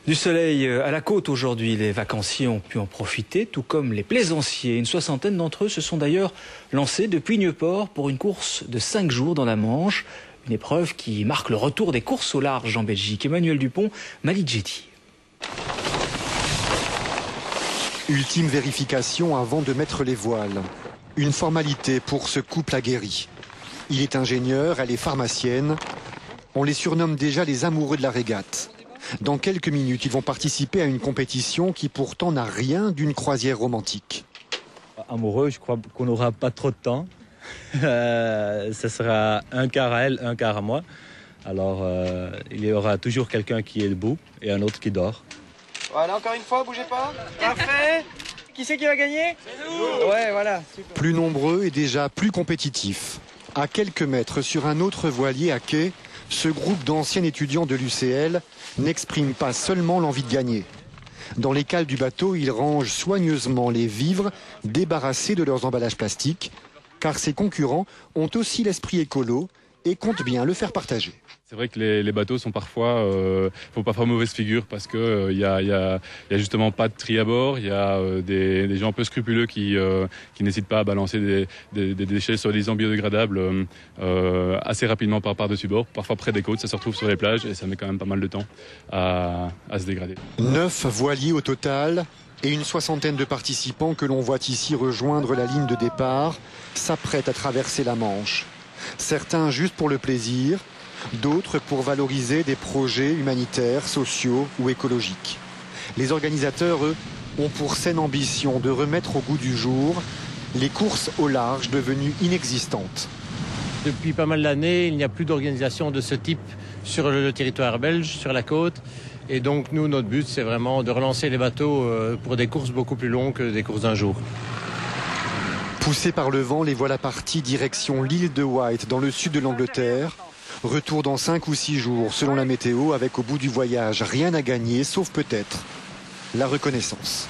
Du soleil à la côte aujourd'hui, les vacanciers ont pu en profiter, tout comme les plaisanciers. Une soixantaine d'entre eux se sont d'ailleurs lancés depuis Nieuport pour une course de 5 jours dans la Manche. Une épreuve qui marque le retour des courses au large en Belgique. Emmanuel Dupont, Malik Jetti. Ultime vérification avant de mettre les voiles. Une formalité pour ce couple aguerri. Il est ingénieur, elle est pharmacienne. On les surnomme déjà les amoureux de la régate. Dans quelques minutes, ils vont participer à une compétition qui pourtant n'a rien d'une croisière romantique. Amoureux, je crois qu'on n'aura pas trop de temps. Ça sera un quart à elle, un quart à moi. Alors, il y aura toujours quelqu'un qui est debout et un autre qui dort. Voilà, encore une fois, bougez pas. Parfait. Qui c'est qui va gagner? C'est nous. Ouais, voilà. Super. Plus nombreux et déjà plus compétitifs. À quelques mètres sur un autre voilier à quai, ce groupe d'anciens étudiants de l'UCL n'exprime pas seulement l'envie de gagner. Dans les cales du bateau, ils rangent soigneusement les vivres débarrassés de leurs emballages plastiques, car ces concurrents ont aussi l'esprit écolo et comptent bien le faire partager. C'est vrai que les bateaux sont parfois, faut pas faire mauvaise figure parce que y a justement pas de tri à bord. Il y a des gens un peu scrupuleux qui n'hésitent pas à balancer des déchets soi-disant biodégradables assez rapidement par-dessus bord. Parfois près des côtes, ça se retrouve sur les plages et ça met quand même pas mal de temps à se dégrader. 9 voiliers au total et une soixantaine de participants que l'on voit ici rejoindre la ligne de départ s'apprêtent à traverser la Manche. Certains juste pour le plaisir, d'autres pour valoriser des projets humanitaires, sociaux ou écologiques. Les organisateurs, eux, ont pour saine ambition de remettre au goût du jour les courses au large devenues inexistantes. Depuis pas mal d'années, il n'y a plus d'organisation de ce type sur le territoire belge, sur la côte. Et donc nous, notre but, c'est vraiment de relancer les bateaux pour des courses beaucoup plus longues que des courses d'un jour. Poussés par le vent, les voilà partis direction l'île de Wight, dans le sud de l'Angleterre. Retour dans 5 ou 6 jours, selon la météo, avec au bout du voyage rien à gagner, sauf peut-être la reconnaissance.